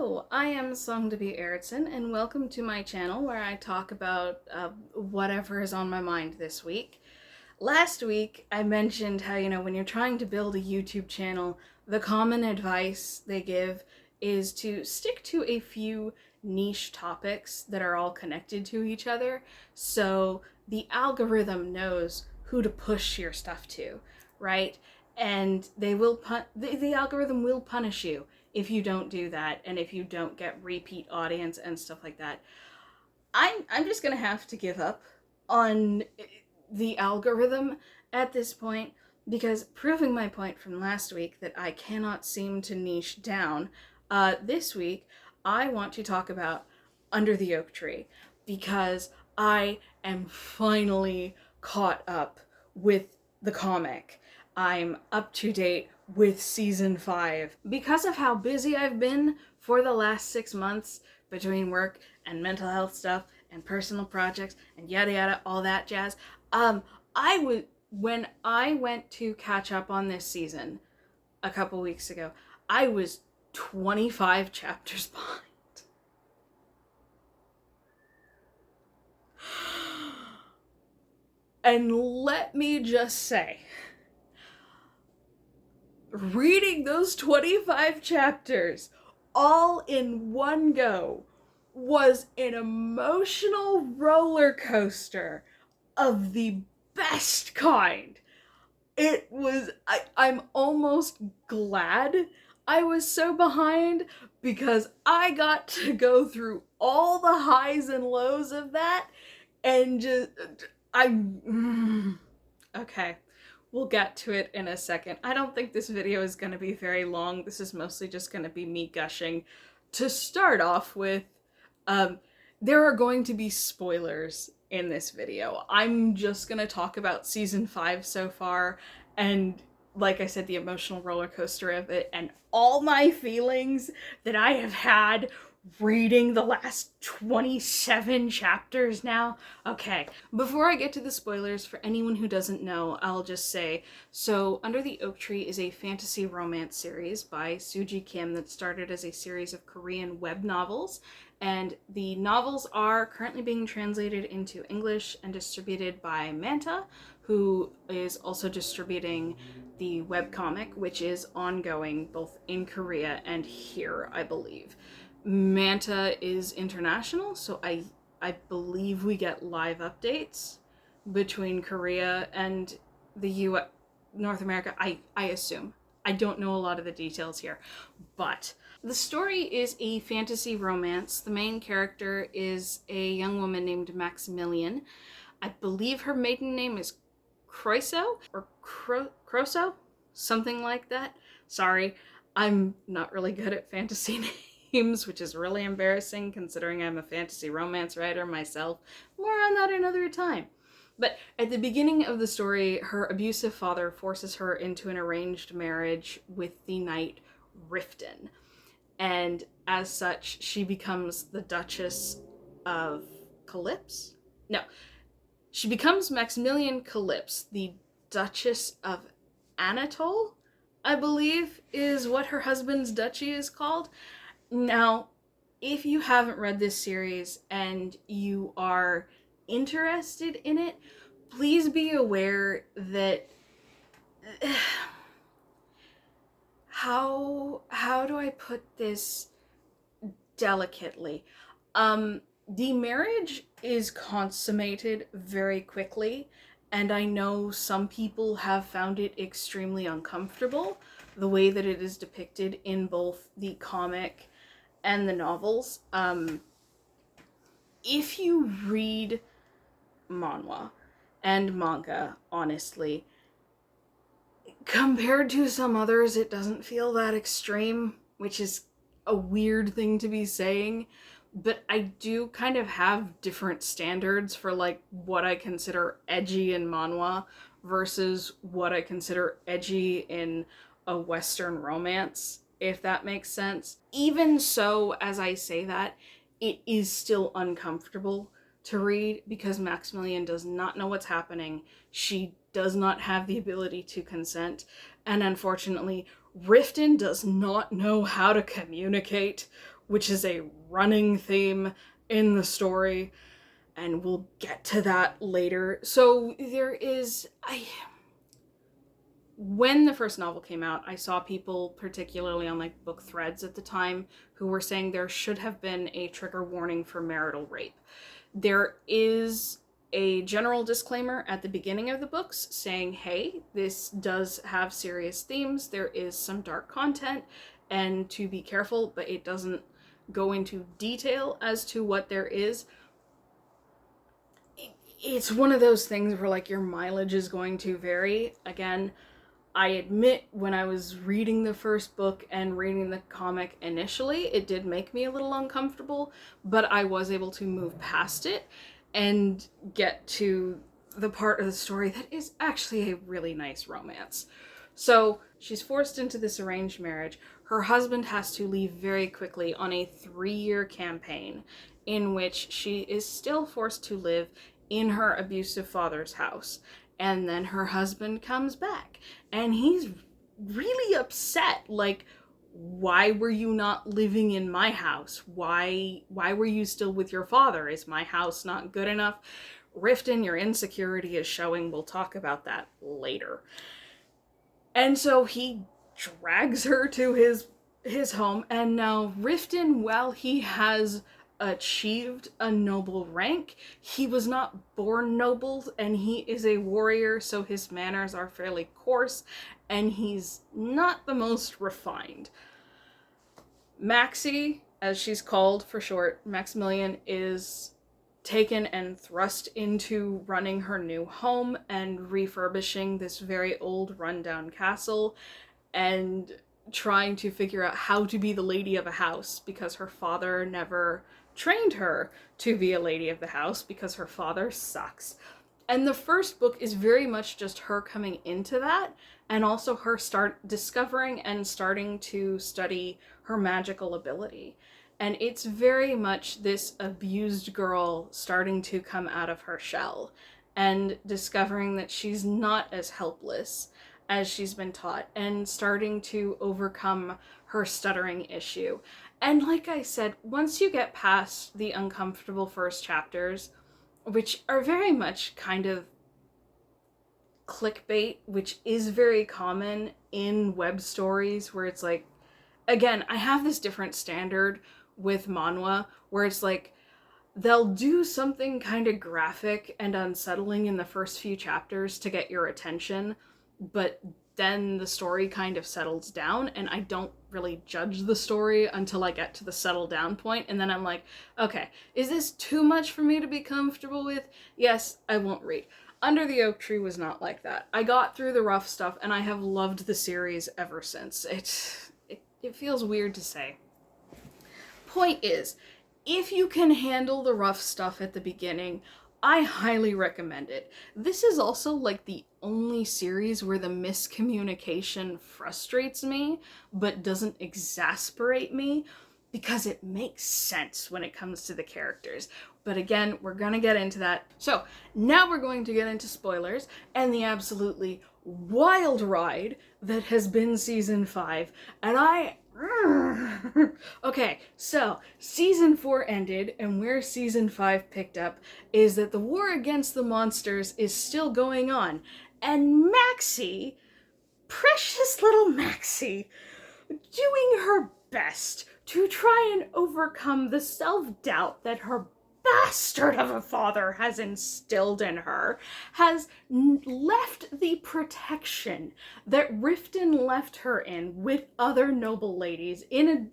Hello, I am Song to be Erickson, and welcome to my channel where I talk about whatever is on my mind this week. Last week, I mentioned how, when you're trying to build a YouTube channel, the common advice they give is to stick to a few niche topics that are all connected to each other, so the algorithm knows who to push your stuff to, right? And the algorithm will punish you if you don't do that and if you don't get repeat audience and stuff like that. I'm just gonna have to give up on the algorithm at this point, because proving my point from last week that I cannot seem to niche down, this week I want to talk about Under the Oak Tree, because I am finally caught up with the comic. I'm up to date with season 5. Because of how busy I've been for the last 6 months between work and mental health stuff and personal projects and yada yada, all that jazz, when I went to catch up on this season a couple weeks ago, I was 25 chapters behind. And let me just say, reading those 25 chapters all in one go was an emotional roller coaster of the best kind. It was, I'm almost glad I was so behind, because I got to go through all the highs and lows of that and okay. We'll get to it in a second. I don't think this video is going to be very long. This is mostly just going to be me gushing. To start off with, there are going to be spoilers in this video. I'm just going to talk about season 5 so far, and like I said, the emotional roller coaster of it, and all my feelings that I have had reading the last 27 chapters now. Okay, before I get to the spoilers, for anyone who doesn't know, I'll just say, so Under the Oak Tree is a fantasy romance series by Suji Kim that started as a series of Korean web novels, and the novels are currently being translated into English and distributed by Manta, who is also distributing the webcomic, which is ongoing both in Korea and here, I believe. Manta is international, so I believe we get live updates between Korea and the U.S. North America. I assume. I don't know a lot of the details here, but the story is a fantasy romance. The main character is a young woman named Maximilian. I believe her maiden name is Croiso or Croso, something like that. Sorry, I'm not really good at fantasy names, which is really embarrassing considering I'm a fantasy romance writer myself. More on that another time. But at the beginning of the story, her abusive father forces her into an arranged marriage with the knight Riften. And as such, she becomes the Duchess of Calypso? No, she becomes Maximilian Calypso, the Duchess of Anatole, I believe is what her husband's duchy is called. Now, if you haven't read this series and you are interested in it, please be aware that how do I put this delicately? The marriage is consummated very quickly, and I know some people have found it extremely uncomfortable, the way that it is depicted in both the comic and the novels. If you read manhwa and manga, honestly, compared to some others, it doesn't feel that extreme, which is a weird thing to be saying, but I do kind of have different standards for like what I consider edgy in manhwa versus what I consider edgy in a Western romance, if that makes sense. Even so, as I say that, it is still uncomfortable to read because Maximilian does not know what's happening. She does not have the ability to consent, and unfortunately, Riften does not know how to communicate which is a running theme in the story, and we'll get to that later. So there is, when the first novel came out, I saw people, particularly on like book threads at the time, who were saying there should have been a trigger warning for marital rape. There is a general disclaimer at the beginning of the books saying, hey, this does have serious themes, there is some dark content, and to be careful, but it doesn't go into detail as to what there is. It's one of those things where like your mileage is going to vary. Again, I admit when I was reading the first book and reading the comic initially, it did make me a little uncomfortable, but I was able to move past it and get to the part of the story that is actually a really nice romance. So she's forced into this arranged marriage. Her husband has to leave very quickly on a 3-year campaign in which she is still forced to live in her abusive father's house. And then her husband comes back and he's really upset. Like, why were you not living in my house? Why were you still with your father? Is my house not good enough? Riften, your insecurity is showing. We'll talk about that later. And so he drags her to his home, and now Riften, while he has achieved a noble rank, he was not born noble, and he is a warrior, so his manners are fairly coarse, and he's not the most refined. Maxie, as she's called for short, Maximilian, is taken and thrust into running her new home and refurbishing this very old rundown castle and trying to figure out how to be the lady of a house, because her father never trained her to be a lady of the house because her father sucks. And the first book is very much just her coming into that, and also her discovering and starting to study her magical ability. And it's very much this abused girl starting to come out of her shell and discovering that she's not as helpless as she's been taught, and starting to overcome her stuttering issue. And like I said, once you get past the uncomfortable first chapters, which are very much kind of clickbait, which is very common in web stories, where it's like, again, I have this different standard with manhwa, where it's like, they'll do something kind of graphic and unsettling in the first few chapters to get your attention, but then the story kind of settles down, and I don't really judge the story until I get to the settle down point, and then I'm like, okay, is this too much for me to be comfortable with? Yes, I won't read. Under the Oak Tree was not like that. I got through the rough stuff, and I have loved the series ever since. It feels weird to say. Point is, if you can handle the rough stuff at the beginning, I highly recommend it. This is also like the only series where the miscommunication frustrates me, but doesn't exasperate me, because it makes sense when it comes to the characters. But again, we're gonna get into that. So now we're going to get into spoilers and the absolutely wild ride that has been season 5. And okay, so season 4 ended, and where season 5 picked up is that the war against the monsters is still going on. And Maxie, precious little Maxie, doing her best to try and overcome the self-doubt that her bastard of a father has instilled in her, has left the protection that Riften left her in with other noble ladies in a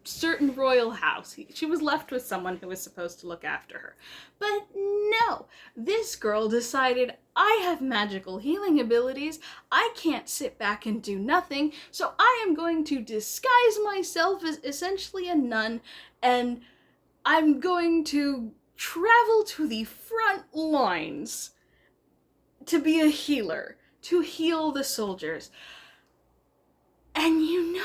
certain royal house. She was left with someone who was supposed to look after her. But no, this girl decided, I have magical healing abilities, I can't sit back and do nothing, so I am going to disguise myself as essentially a nun, and I'm going to travel to the front lines to be a healer, to heal the soldiers. And you know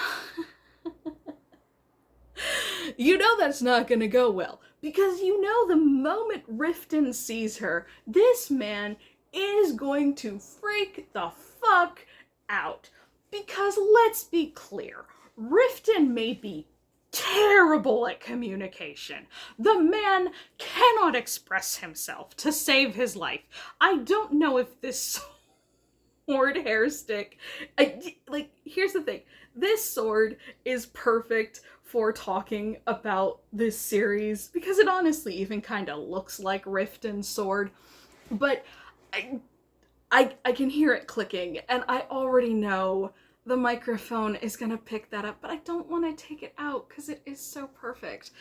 that's not gonna go well, because you know the moment Riften sees her, this man is going to freak the fuck out. Because let's be clear, Riften may be terrible at communication. The man cannot express himself to save his life. I don't know if this sword hair stick, here's the thing. This sword is perfect for talking about this series because it honestly even kind of looks like Riften's sword, but I can hear it clicking, and I already know the microphone is gonna pick that up, but I don't want to take it out because it is so perfect.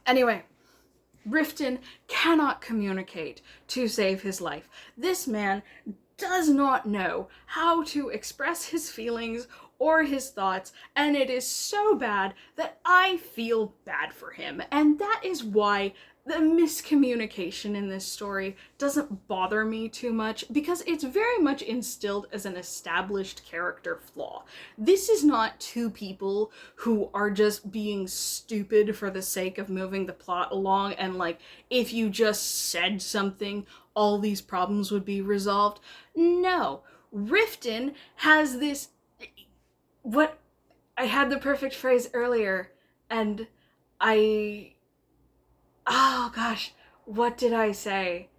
Anyway, Riften cannot communicate to save his life. This man does not know how to express his feelings or his thoughts, and it is so bad that I feel bad for him. And that is why the miscommunication in this story doesn't bother me too much, because it's very much instilled as an established character flaw. This is not two people who are just being stupid for the sake of moving the plot along, and like, if you just said something, all these problems would be resolved. No, Riften has this, what, I had the perfect phrase earlier, and oh gosh, what did I say?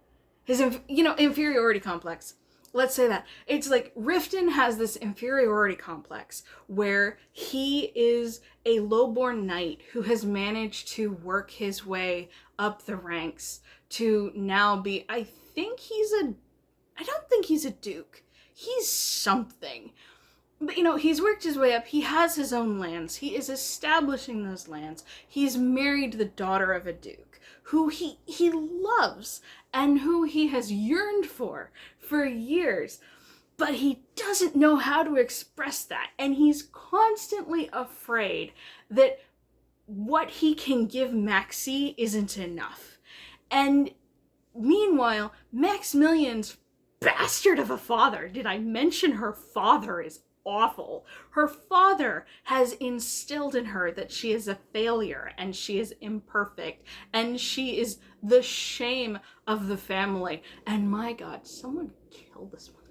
His, inferiority complex. Let's say that. It's like Riften has this inferiority complex where he is a lowborn knight who has managed to work his way up the ranks to now be, I don't think he's a duke. He's something. But, he's worked his way up. He has his own lands. He is establishing those lands. He's married the daughter of a duke who he loves and who he has yearned for years. But he doesn't know how to express that. And he's constantly afraid that what he can give Maxie isn't enough. And meanwhile, Maximilian's bastard of a father, did I mention her father is awful. Her father has instilled in her that she is a failure and she is imperfect and she is the shame of the family. And my God, someone kill this one.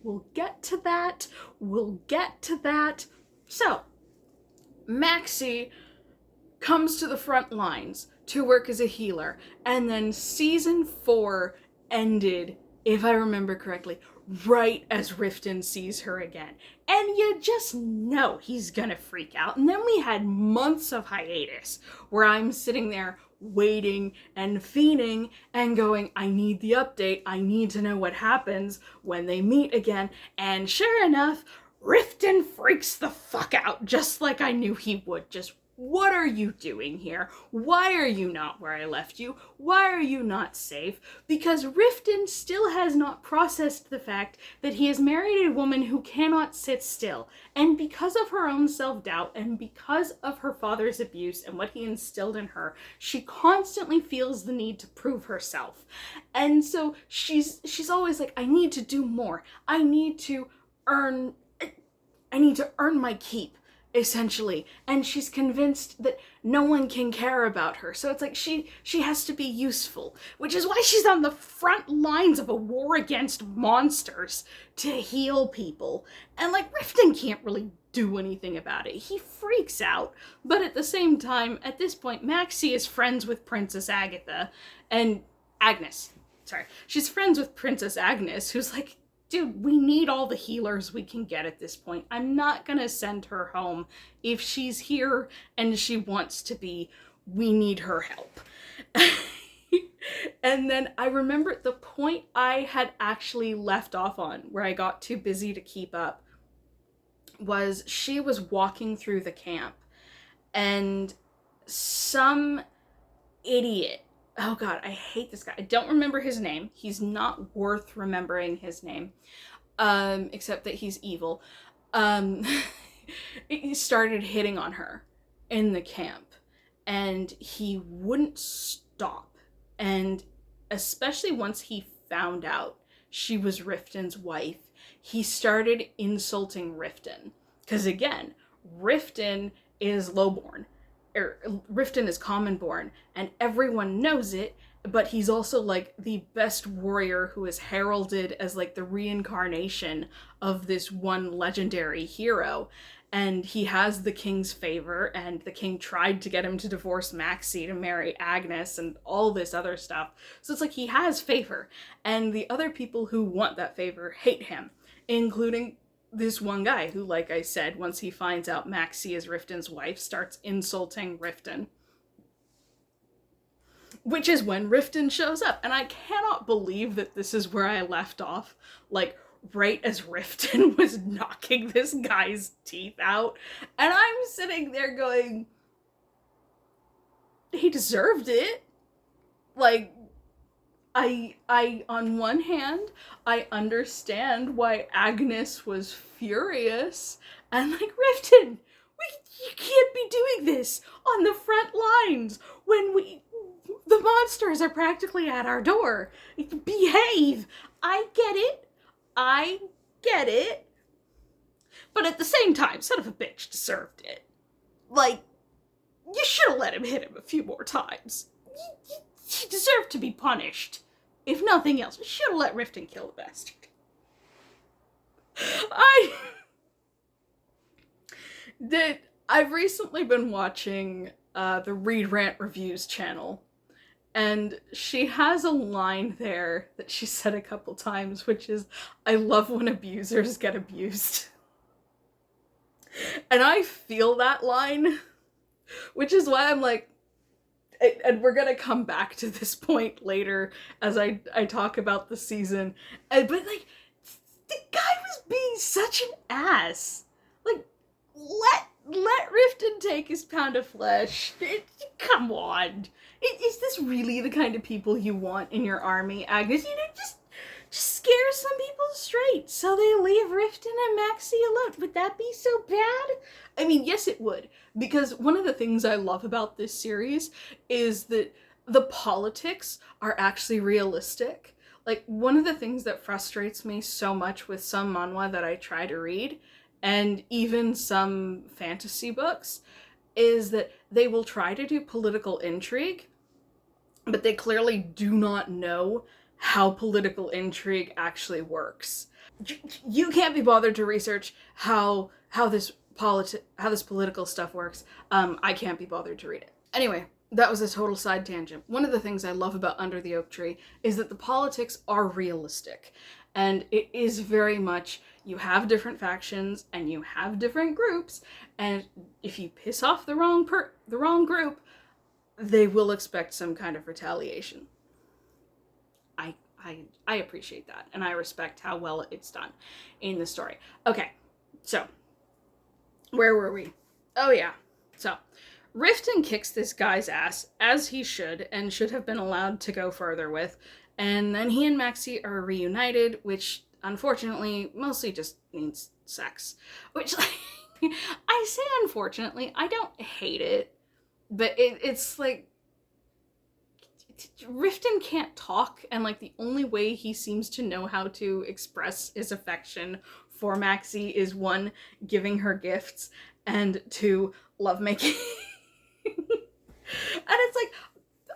We'll get to that. So, Maxie comes to the front lines to work as a healer, and then season 4 ended, if I remember correctly, right as Riften sees her again. And you just know he's gonna freak out. And then we had months of hiatus where I'm sitting there waiting and fiending and going, I need the update. I need to know what happens when they meet again. And sure enough, Riften freaks the fuck out, just like I knew he would. Just, what are you doing here? Why are you not where I left you? Why are you not safe? Because Riften still has not processed the fact that he has married a woman who cannot sit still. And because of her own self-doubt and because of her father's abuse and what he instilled in her, she constantly feels the need to prove herself. And so she's always like, I need to do more. I need to earn my keep, essentially. And she's convinced that no one can care about her. So it's like she has to be useful, which is why she's on the front lines of a war against monsters to heal people. And like, Riften can't really do anything about it. He freaks out, but at the same time, at this point, Maxie is friends with Princess Agatha and Agnes. Sorry. She's friends with Princess Agnes, who's like, dude, we need all the healers we can get at this point. I'm not gonna send her home. If she's here and she wants to be, we need her help. And then I remember the point I had actually left off on, where I got too busy to keep up, was she was walking through the camp and some idiot, oh God, I hate this guy. I don't remember his name. He's not worth remembering his name, except that he's evil. He started hitting on her in the camp, and he wouldn't stop. And especially once he found out she was Riften's wife, he started insulting Riften. Because again, Riften is lowborn. Riften is commonborn, and everyone knows it, but he's also like the best warrior who is heralded as like the reincarnation of this one legendary hero. and he has the king's favor, and the king tried to get him to divorce Maxie to marry Agnes and all this other stuff. So it's like he has favor, and the other people who want that favor hate him, including this one guy who, like I said, once he finds out Maxie is Riften's wife, starts insulting Riften. Which is when Riften shows up, and I cannot believe that this is where I left off, like, right as Riften was knocking this guy's teeth out, and I'm sitting there going, he deserved it. Like, I on one hand, I understand why Agnes was furious, and like, Riften, you can't be doing this on the front lines when the monsters are practically at our door. Behave. I get it. But at the same time, son of a bitch deserved it. Like, you should have let him hit him a few more times. He deserved to be punished. If nothing else, you should have let Riften kill the bastard. I've recently been watching the Read Rant Reviews channel, and she has a line there that she said a couple times, which is, I love when abusers get abused. And I feel that line, which is why I'm like, and we're gonna come back to this point later as I talk about the season, but like, the guy was being such an ass. Like, let Riften take his pound of flesh. Come on. Is this really the kind of people you want in your army, Agnes? You know, just scare some people straight so they leave Riften and Maxie alone. Would that be so bad? I mean, yes, it would. Because one of the things I love about this series is that the politics are actually realistic. Like, one of the things that frustrates me so much with some manhwa that I try to read, and even some fantasy books, is that they will try to do political intrigue, but they clearly do not know how political intrigue actually works. You can't be bothered to research how this political stuff works. I can't be bothered to read it. Anyway, that was a total side tangent. One of the things I love about Under the Oak Tree is that the politics are realistic. And it is very much, you have different factions and you have different groups, and if you piss off the wrong group, they will expect some kind of retaliation. I appreciate that, and I respect how well it's done in the story. Okay, so where were we? Oh yeah, so Riften kicks this guy's ass, as he should, and should have been allowed to go further with, and then he and Maxie are reunited, which unfortunately mostly just means sex. Which, like, I say unfortunately, I don't hate it, but it's like, Riften can't talk, and like the only way he seems to know how to express his affection for Maxie is 1, giving her gifts, and 2, lovemaking. And it's like,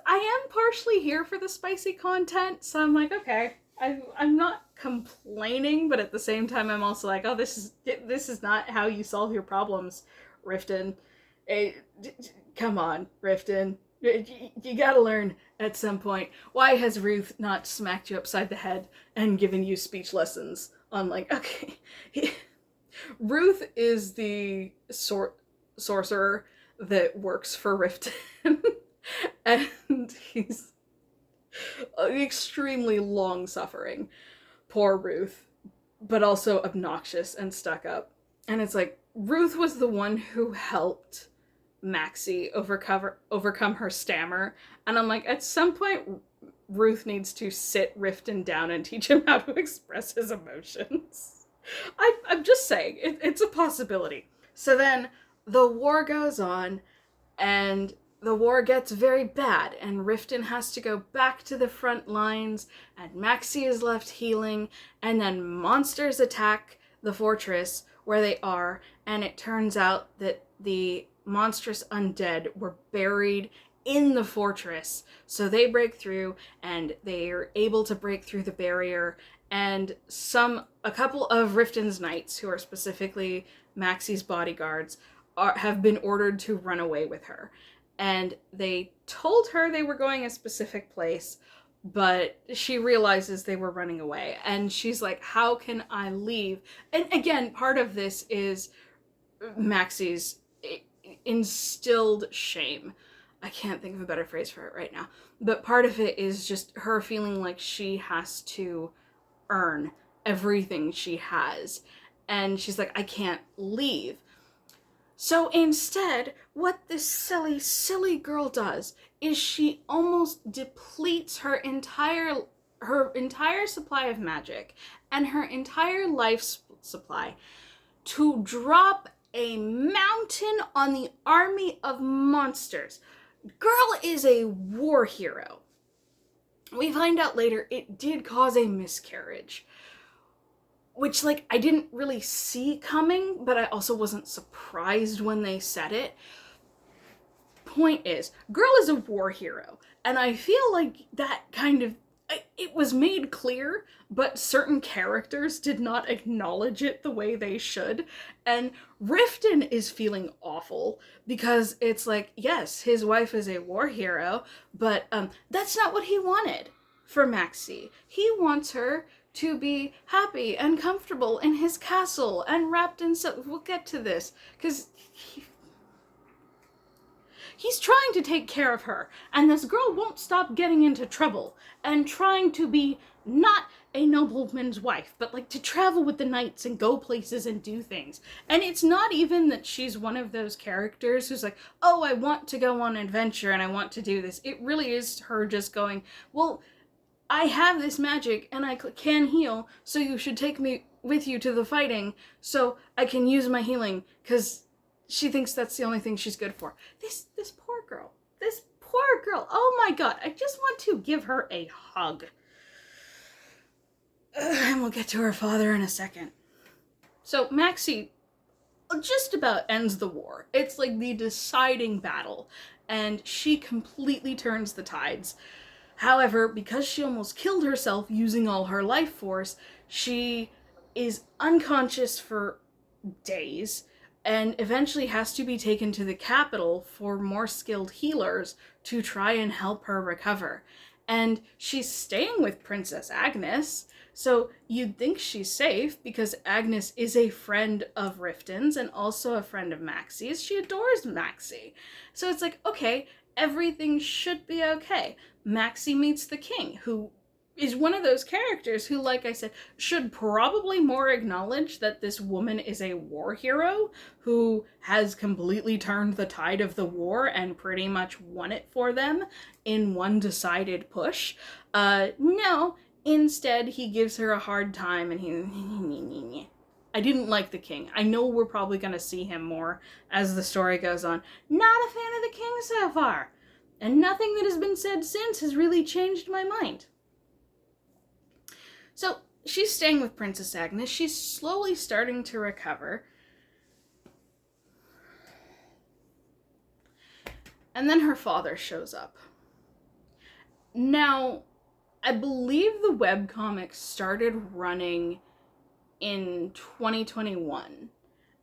I am partially here for the spicy content, so I'm like, okay, I'm not complaining, but at the same time I'm also like, oh, this is not how you solve your problems, Riften. Come on, Riften. You gotta learn at some point. Why has Ruth not smacked you upside the head and given you speech lessons on, like, okay. Ruth is the sorcerer that works for Riften. And he's extremely long-suffering. Poor Ruth. But also obnoxious and stuck up. And it's like, Ruth was the one who helped Maxie overcome her stammer, and I'm like, at some point Ruth needs to sit Riften down and teach him how to express his emotions. I'm just saying, it's a possibility. So then the war goes on, and the war gets very bad, and Riften has to go back to the front lines, and Maxie is left healing, and then monsters attack the fortress where they are, and it turns out that the monstrous undead were buried in the fortress. So they break through, and they are able to break through the barrier, and a couple of Riften's knights, who are specifically Maxie's bodyguards, have been ordered to run away with her. And they told her they were going a specific place, but she realizes they were running away. And she's like, how can I leave? And again, part of this is Maxie's instilled shame. I can't think of a better phrase for it right now. But part of it is just her feeling like she has to earn everything she has. And she's like, I can't leave. So instead, what this silly, silly girl does is she almost depletes her entire supply of magic and her entire life supply to drop a mountain on the army of monsters. Girl is a war hero. We find out later it did cause a miscarriage, which, like, I didn't really see coming, but I also wasn't surprised when they said it. Point is, girl is a war hero, and I feel like that kind of, it was made clear, but certain characters did not acknowledge it the way they should, and Riften is feeling awful, because it's like, yes, his wife is a war hero, but that's not what he wanted for Maxie. He wants her to be happy and comfortable in his castle and wrapped in silk. We'll get to this, because he's trying to take care of her, and this girl won't stop getting into trouble and trying to be not a nobleman's wife, but like to travel with the knights and go places and do things. And it's not even that she's one of those characters who's like, oh, I want to go on an adventure and I want to do this. It really is her just going, well, I have this magic and I can heal, so you should take me with you to the fighting so I can use my healing, because she thinks that's the only thing she's good for. This poor girl. Oh my god, I just want to give her a hug. And we'll get to her father in a second. So Maxie just about ends the war. It's like the deciding battle, and she completely turns the tides. However, because she almost killed herself using all her life force, she is unconscious for days and eventually has to be taken to the capital for more skilled healers to try and help her recover. And she's staying with Princess Agnes, so you'd think she's safe because Agnes is a friend of Riften's and also a friend of Maxie's. She adores Maxie. So it's like, okay, everything should be okay. Maxie meets the king, who is one of those characters who, like I said, should probably more acknowledge that this woman is a war hero who has completely turned the tide of the war and pretty much won it for them in one decided push. No, instead he gives her a hard time and I didn't like the king. I know we're probably going to see him more as the story goes on. Not a fan of the king so far. And nothing that has been said since has really changed my mind. So she's staying with Princess Agnes. She's slowly starting to recover. And then her father shows up. Now, I believe the webcomic started running in 2021.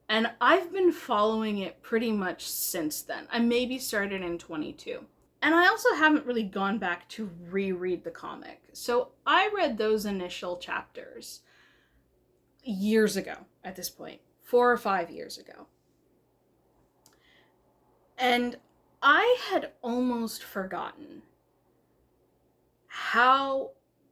And I've been following it pretty much since then. I maybe started in 22. And I also haven't really gone back to reread the comic. So I read those initial chapters years ago at this point, 4 or 5 years ago. And I had almost forgotten how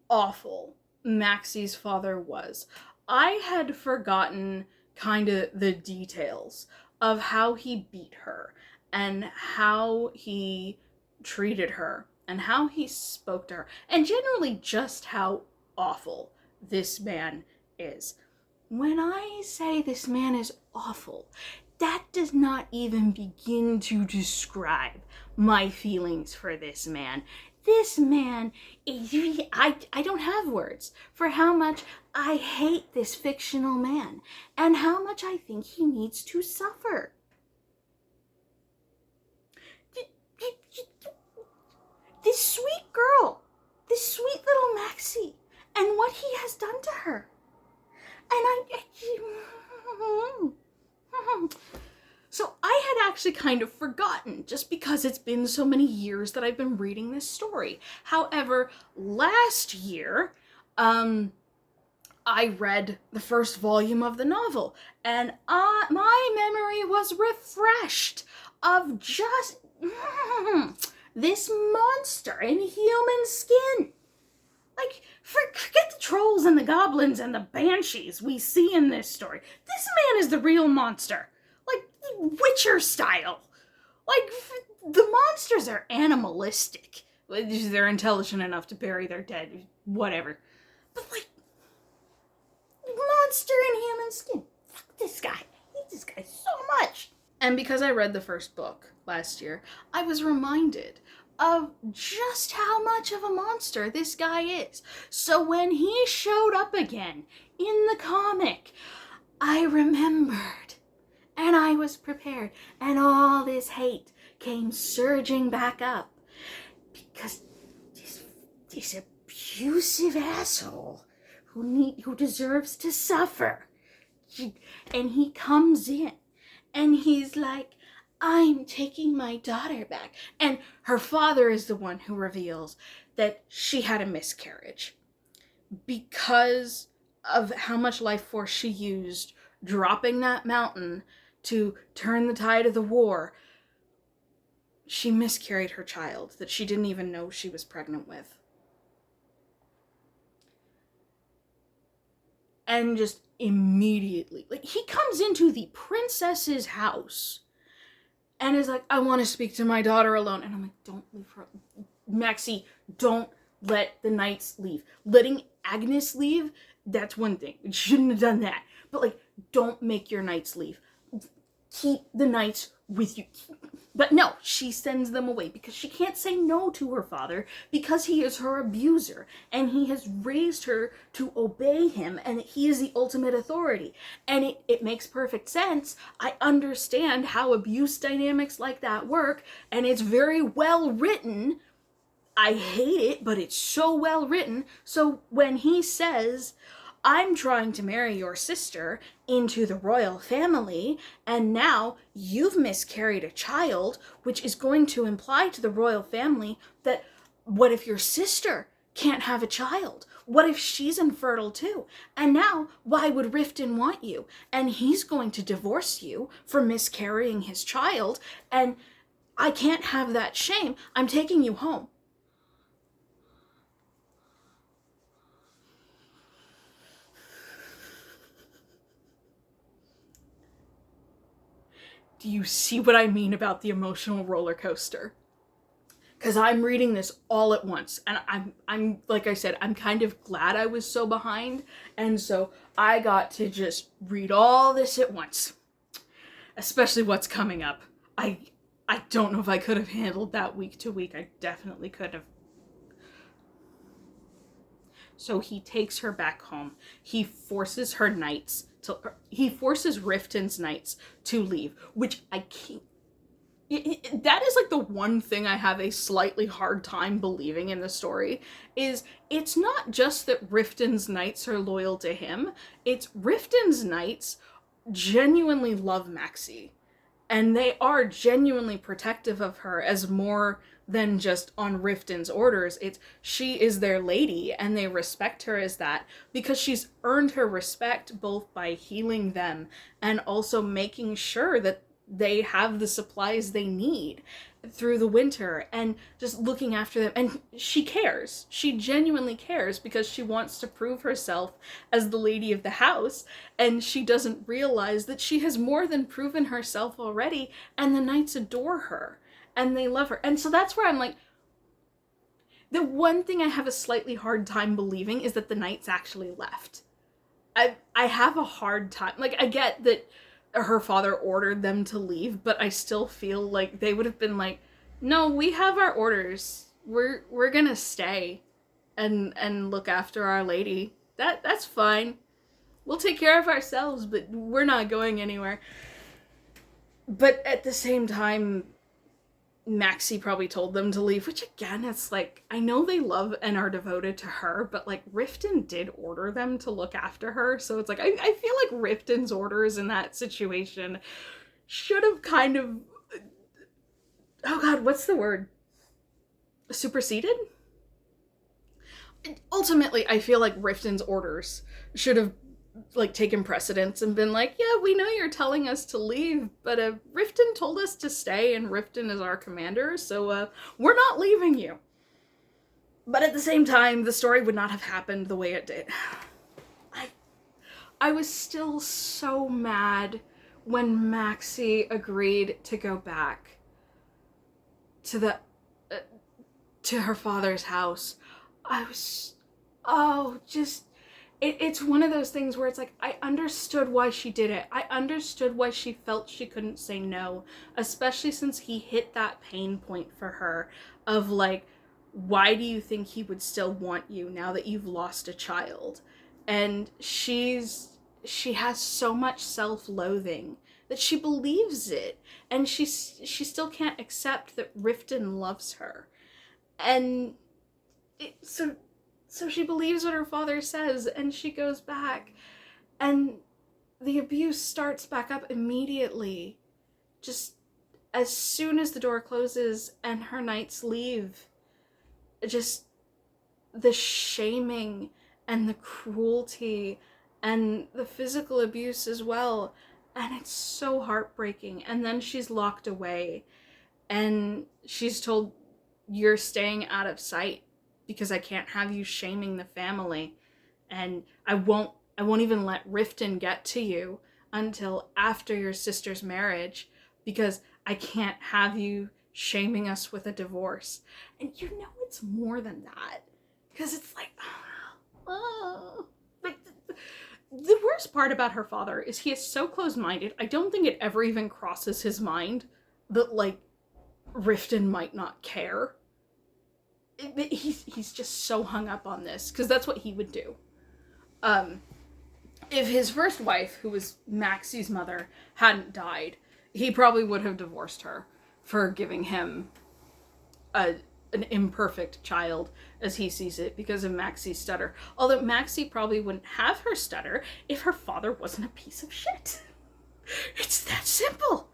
awful Maxie's father was. I had forgotten kind of the details of how he beat her and how he treated her and how he spoke to her, and generally just how awful this man is. When I say this man is awful, that does not even begin to describe my feelings for this man. This man is, I don't have words for how much I hate this fictional man and how much I think he needs to suffer. her. And so I had actually kind of forgotten, just because it's been so many years that I've been reading this story. However, last year, I read the first volume of the novel, and my memory was refreshed of just this monster in human skin. Like, forget the trolls and the goblins and the banshees we see in this story. This man is the real monster. Like, Witcher style. Like, the monsters are animalistic. They're intelligent enough to bury their dead, whatever. But, like, monster in human skin. Fuck this guy. I hate this guy so much. And because I read the first book last year, I was reminded of just how much of a monster this guy is. So when he showed up again in the comic, I remembered, and I was prepared, and all this hate came surging back up because this abusive asshole who deserves to suffer, and he comes in and he's like, I'm taking my daughter back. And her father is the one who reveals that she had a miscarriage because of how much life force she used dropping that mountain to turn the tide of the war. She miscarried her child that she didn't even know she was pregnant with. And just immediately, like, he comes into the princess's house and is like, I want to speak to my daughter alone. And I'm like, don't leave her. Maxie, don't let the knights leave. Letting Agnes leave, that's one thing. You shouldn't have done that. But, like, don't make your knights leave. Keep the knights with you. But no, she sends them away because she can't say no to her father because he is her abuser and he has raised her to obey him and he is the ultimate authority. And it makes perfect sense. I understand how abuse dynamics like that work, and it's very well written. I hate it, but it's so well written. So when he says, I'm trying to marry your sister into the royal family, and now you've miscarried a child, which is going to imply to the royal family that what if your sister can't have a child? What if she's infertile too? And now, why would Riften want you? And he's going to divorce you for miscarrying his child, and I can't have that shame. I'm taking you home. Do you see what I mean about the emotional roller coaster? Because I'm reading this all at once, and I'm like I said, I'm kind of glad I was so behind, and so I got to just read all this at once, especially what's coming up. I don't know if I could have handled that week to week. I definitely could have. So he takes her back home. He forces Riften's knights to leave, which I can't. That is like the one thing I have a slightly hard time believing in the story, is it's not just that Riften's knights are loyal to him, it's Riften's knights genuinely love Maxie. And they are genuinely protective of her as more than just on Riften's orders. She is their lady, and they respect her as that because she's earned her respect both by healing them and also making sure that they have the supplies they need through the winter and just looking after them. And she cares. She genuinely cares because she wants to prove herself as the lady of the house, and she doesn't realize that she has more than proven herself already, and the knights adore her and they love her. And so that's where I'm like, the one thing I have a slightly hard time believing is that the knights actually left. I have a hard time, like, I get that her father ordered them to leave, but I still feel like they would have been like, no, we have our orders. We're gonna stay and look after our lady. That's fine. We'll take care of ourselves, but we're not going anywhere. But at the same time, Maxie probably told them to leave, which again, it's like, I know they love and are devoted to her, but like Riften did order them to look after her. So it's like, I feel like Riften's orders in that situation should have kind of, oh God, what's the word? Superseded? Ultimately, I feel like Riften's orders should have like taken precedence and been like, yeah, we know you're telling us to leave, but Riften told us to stay, and Riften is our commander, so we're not leaving you. But at the same time, the story would not have happened the way it did. I was still so mad when Maxie agreed to go back to the to her father's house. I was, oh, just, it's one of those things where it's like, I understood why she did it. I understood why she felt she couldn't say no, especially since he hit that pain point for her of like, why do you think he would still want you now that you've lost a child? And she has so much self-loathing that she believes it, and she still can't accept that Riften loves her. And so she believes what her father says, and she goes back, and the abuse starts back up immediately. Just as soon as the door closes and her knights leave, just the shaming and the cruelty and the physical abuse as well. And it's so heartbreaking. And then she's locked away, and she's told, you're staying out of sight because I can't have you shaming the family, and I won't even let Riften get to you until after your sister's marriage, because I can't have you shaming us with a divorce. And you know it's more than that, because it's like, like the worst part about her father is he is so close-minded. I don't think it ever even crosses his mind that like Riften might not care. He's just so hung up on this, because that's what he would do. If his first wife, who was Maxie's mother, hadn't died, he probably would have divorced her for giving him an imperfect child, as he sees it, because of Maxie's stutter. Although Maxie probably wouldn't have her stutter if her father wasn't a piece of shit. It's that simple.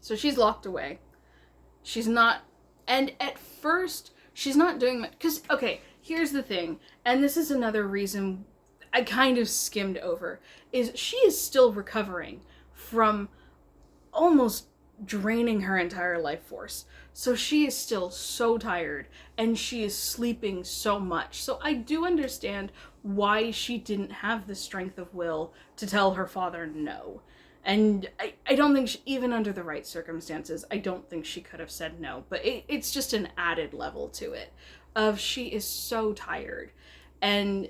So she's locked away. She's not, and at first, she's not doing much, because, okay, here's the thing, and this is another reason I kind of skimmed over, is she is still recovering from almost draining her entire life force. So she is still so tired, and she is sleeping so much. So I do understand why she didn't have the strength of will to tell her father no. And I don't think, even under the right circumstances, I don't think she could have said no. But it's just an added level to it of she is so tired. And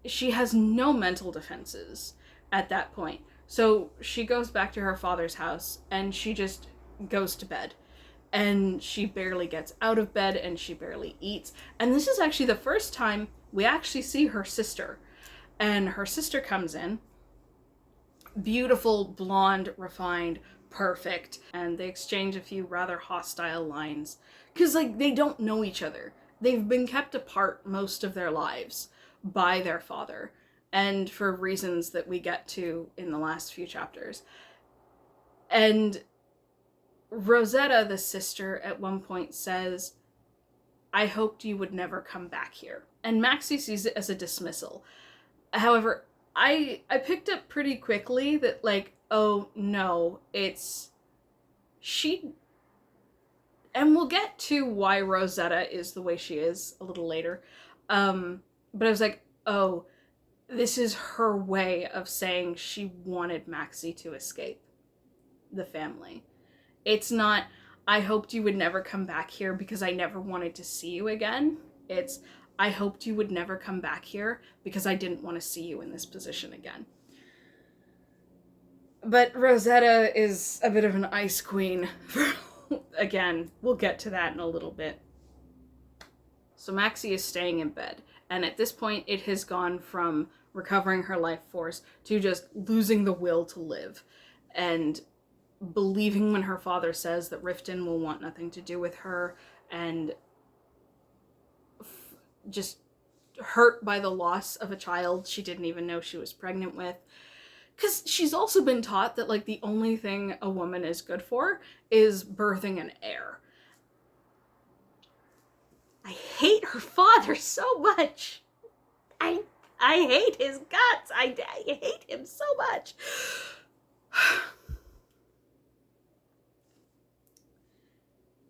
she has no mental defenses at that point. So she goes back to her father's house, and she just goes to bed. And she barely gets out of bed, and she barely eats. And this is actually the first time we actually see her sister. And her sister comes in. Beautiful, blonde, refined, perfect, and they exchange a few rather hostile lines, because like they don't know each other. They've been kept apart most of their lives by their father, and for reasons that we get to in the last few chapters. And Rosetta, the sister, at one point says, I hoped you would never come back here. And Maxie sees it as a dismissal. However, I picked up pretty quickly that, like, oh no, it's she, and we'll get to why Rosetta is the way she is a little later. But I was like, oh, this is her way of saying she wanted Maxie to escape the family. It's not, I hoped you would never come back here because I never wanted to see you again. It's, I hoped you would never come back here because I didn't want to see you in this position again. But Rosetta is a bit of an ice queen. Again, we'll get to that in a little bit. So Maxie is staying in bed. And at this point, it has gone from recovering her life force to just losing the will to live. And believing when her father says that Riften will want nothing to do with her, and just hurt by the loss of a child she didn't even know she was pregnant with. Because she's also been taught that, like, the only thing a woman is good for is birthing an heir. I hate her father so much. I hate his guts. I hate him so much.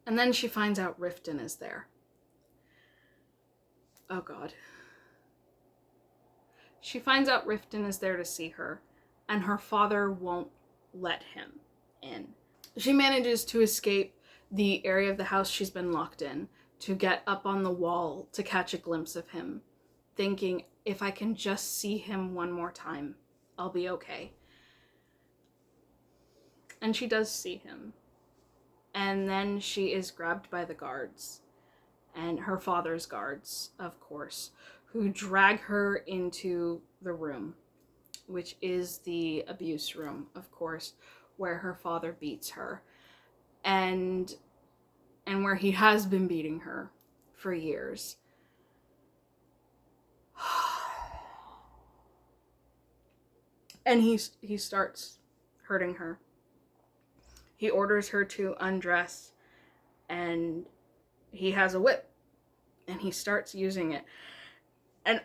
And then she finds out Riften is there. Oh God. She finds out Riften is there to see her, and her father won't let him in. She manages to escape the area of the house she's been locked in, to get up on the wall to catch a glimpse of him, thinking, if I can just see him one more time, I'll be okay. And she does see him. And then she is grabbed by the guards, and her father's guards, of course, who drag her into the room, which is the abuse room, of course, where her father beats her, and where he has been beating her for years. And he starts hurting her. He orders her to undress, and he has a whip, and he starts using it. And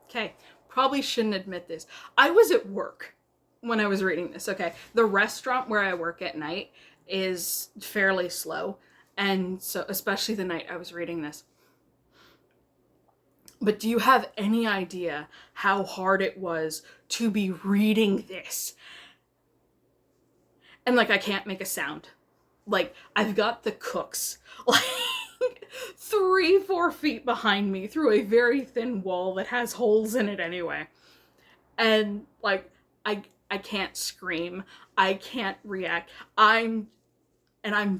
okay, probably shouldn't admit this. I was at work when I was reading this, okay? The restaurant where I work at night is fairly slow, and so, especially the night I was reading this. But do you have any idea how hard it was to be reading this? And, like, I can't make a sound. Like, I've got the cooks, like, 3-4 feet behind me through a very thin wall that has holes in it anyway. And, like, I can't scream. I can't react. I'm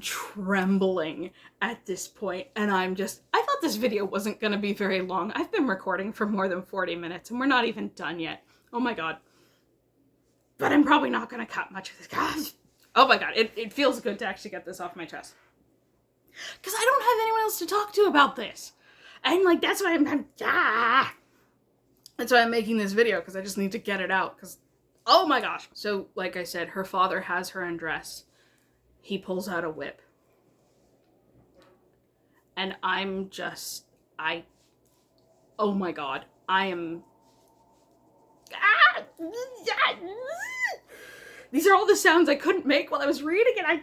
trembling at this point, and I thought this video wasn't gonna be very long. I've been recording for more than 40 minutes, and we're not even done yet. Oh my God. But I'm probably not gonna cut much of this. Gosh. Oh my God, it feels good to actually get this off my chest. Because I don't have anyone else to talk to about this. And, like, that's why that's why I'm making this video, because I just need to get it out, because, oh my gosh. So, like I said, her father has her undress. He pulls out a whip. And I'm just, oh my God, I am, these are all the sounds I couldn't make while I was reading it.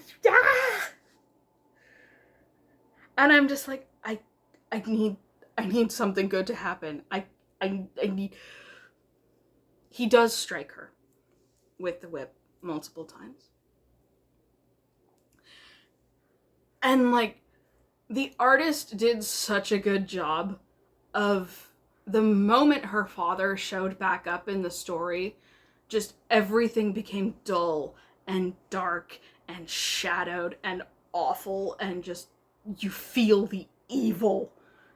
And I'm just like, I need something good to happen. I need, he does strike her with the whip multiple times. And, like, the artist did such a good job of, the moment her father showed back up in the story, just everything became dull and dark and shadowed and awful, and just, you feel the evil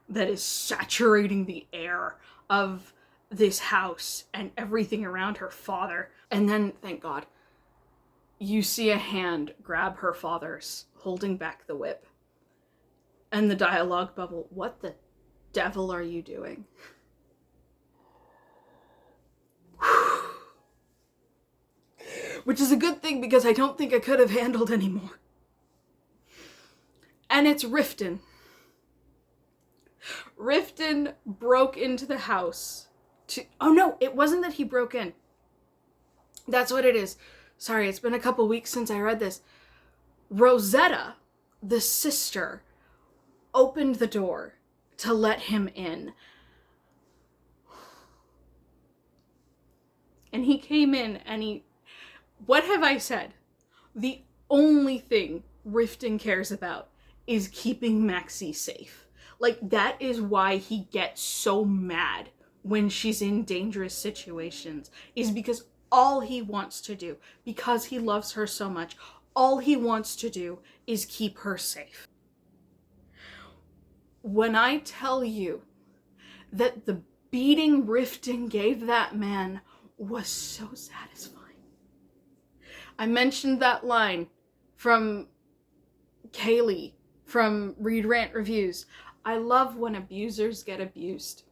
that is saturating the air of this house and everything around her father. And then, thank God, you see a hand grab her father's, holding back the whip. And the dialogue bubble, what the devil are you doing? Which is a good thing, because I don't think I could have handled anymore. And it's Riften. Riften broke into the house to, oh no, it wasn't that he broke in. That's what it is. Sorry, it's been a couple weeks since I read this. Rosetta, the sister, opened the door to let him in. And he came in, and what have I said? The only thing Riften cares about is keeping Maxie safe. Like, that is why he gets so mad when she's in dangerous situations, is because all he wants to do, because he loves her so much, all he wants to do is keep her safe. When I tell you that the beating Riften gave that man was so satisfying, I mentioned that line from Kaylee from Read Rant Reviews. I love when abusers get abused.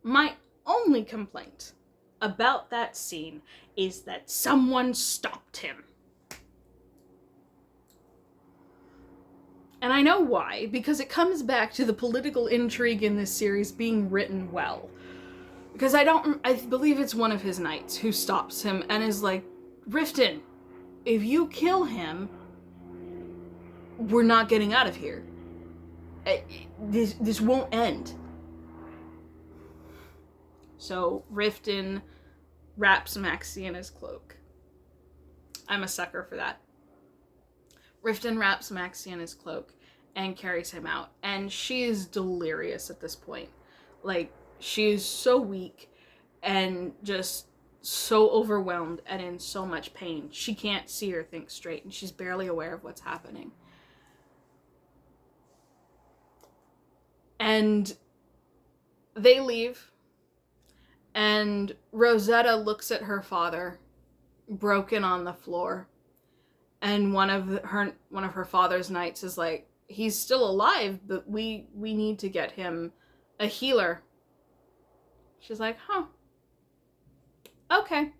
My only complaint about that scene is that someone stopped him. And I know why, because it comes back to the political intrigue in this series being written well. Because I believe it's one of his knights who stops him and is like, Riften, if you kill him, we're not getting out of here. This won't end. So Riften wraps Maxie in his cloak. I'm a sucker for that. Riften wraps Maxie in his cloak and carries him out. And she is delirious at this point. Like, she is so weak and just so overwhelmed and in so much pain. She can't see or think straight, and she's barely aware of what's happening. And they leave, and Rosetta looks at her father, broken on the floor. And one of her father's knights is like, he's still alive, but we need to get him a healer. She's like, huh. Okay.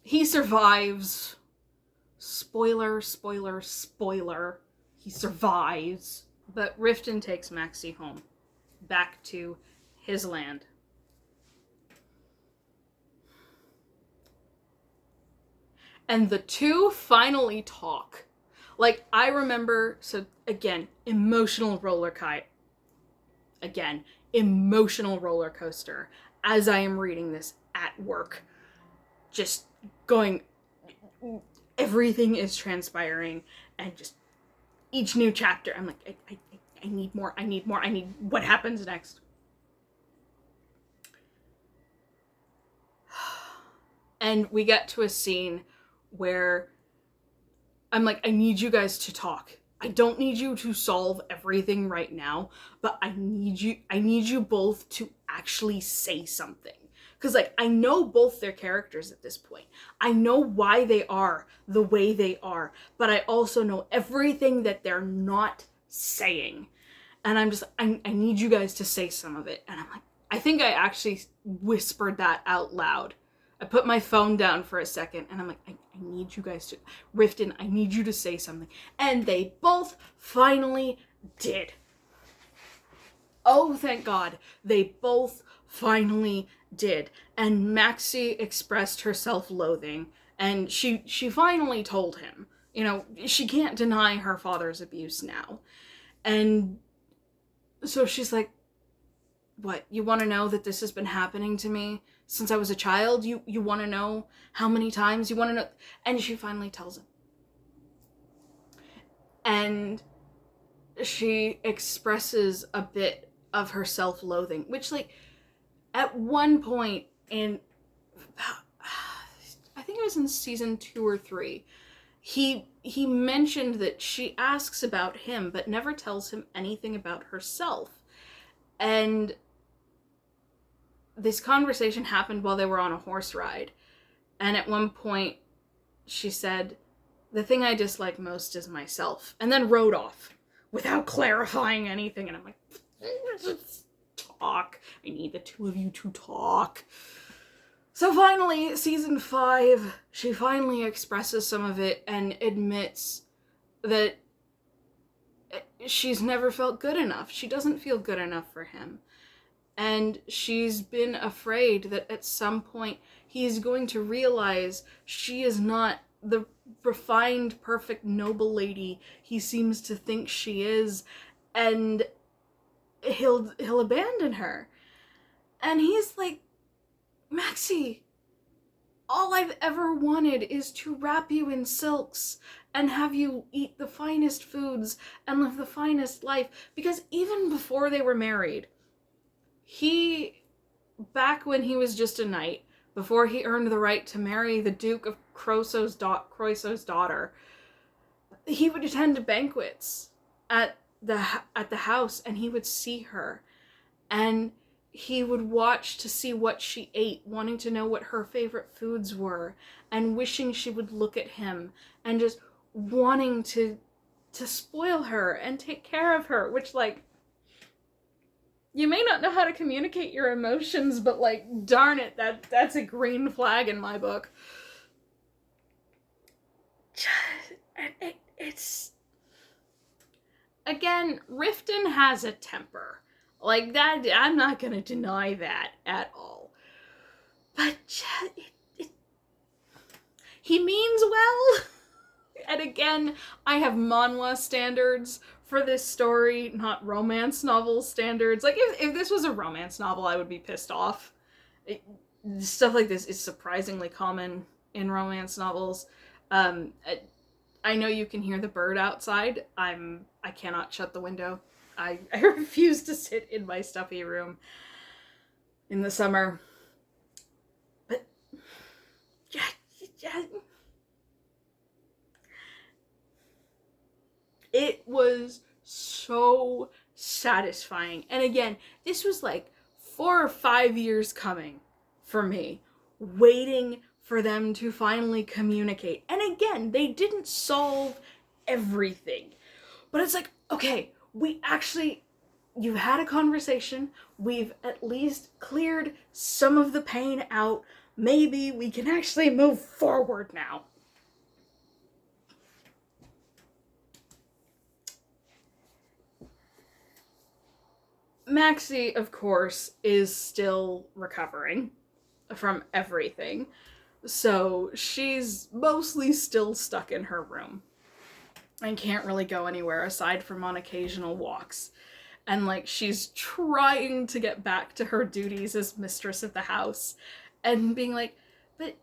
He survives. Spoiler, spoiler, spoiler. He survives. But Riften takes Maxie home. Back to his land. And the two finally talk. Like, I remember, so again, emotional roller coaster as I am reading this at work. Just going, everything is transpiring, and just each new chapter, I'm like, I need more, what happens next? And we get to a scene where I'm like, I need you guys to talk. I don't need you to solve everything right now, but I need you both to actually say something. Because, like, I know both their characters at this point. I know why they are the way they are, but I also know everything that they're not saying. And I'm just, I need you guys to say some of it. And I'm like, I think I actually whispered that out loud. I put my phone down for a second, and I'm like, I need you guys to, Riften, I need you to say something. And they both finally did. Oh, thank God. They both finally did. And Maxie expressed her self-loathing, and she finally told him, you know, she can't deny her father's abuse now. And so she's like, what, you want to know that this has been happening to me since I was a child? You want to know how many times? You want to know? And she finally tells him. And she expresses a bit of her self-loathing, which, like, at one point in, I think it was in season 2 or 3, he mentioned that she asks about him but never tells him anything about herself. And this conversation happened while they were on a horse ride. And at one point, she said, the thing I dislike most is myself. And then rode off without clarifying anything. And I'm like, talk. I need the two of you to talk. So finally, season 5, she finally expresses some of it and admits that she's never felt good enough. She doesn't feel good enough for him. And she's been afraid that at some point he's going to realize she is not the refined, perfect, noble lady he seems to think she is, and he'll abandon her. And he's like, Maxie, all I've ever wanted is to wrap you in silks and have you eat the finest foods and live the finest life. Because even before they were married, he, back when he was just a knight, before he earned the right to marry the Duke of Croesus's daughter, he would attend banquets at the house, and he would see her, and he would watch to see what she ate, wanting to know what her favorite foods were, and wishing she would look at him, and just wanting to spoil her and take care of her, which, like, you may not know how to communicate your emotions, but, like, darn it, that's a green flag in my book. It's... Again, Riften has a temper. Like, that, I'm not gonna deny that at all. But he means well. And again, I have manhwa standards for this story, not romance novel standards. Like, if this was a romance novel, I would be pissed off. Stuff like this is surprisingly common in romance novels. I know you can hear the bird outside. I cannot shut the window. I refuse to sit in my stuffy room in the summer. But yeah. It was so satisfying. And again, this was like 4 or 5 years coming for me, waiting for them to finally communicate. And again, they didn't solve everything. But it's like, okay, you've had a conversation, we've at least cleared some of the pain out, maybe we can actually move forward now. Maxie, of course, is still recovering from everything, so she's mostly still stuck in her room and can't really go anywhere aside from on occasional walks. And, like, she's trying to get back to her duties as mistress of the house and being like, but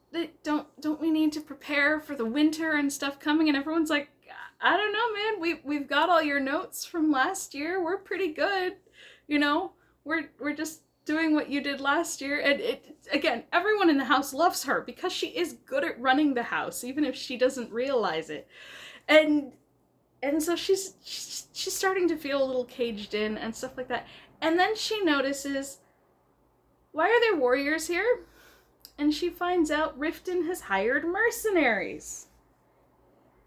don't we need to prepare for the winter and stuff coming? And everyone's like, I don't know, man, we've got all your notes from last year, we're pretty good, you know, we're just doing what you did last year. And again, everyone in the house loves her because she is good at running the house, even if she doesn't realize it. And so she's starting to feel a little caged in and stuff like that. And then she notices, why are there warriors here? And she finds out Riften has hired mercenaries.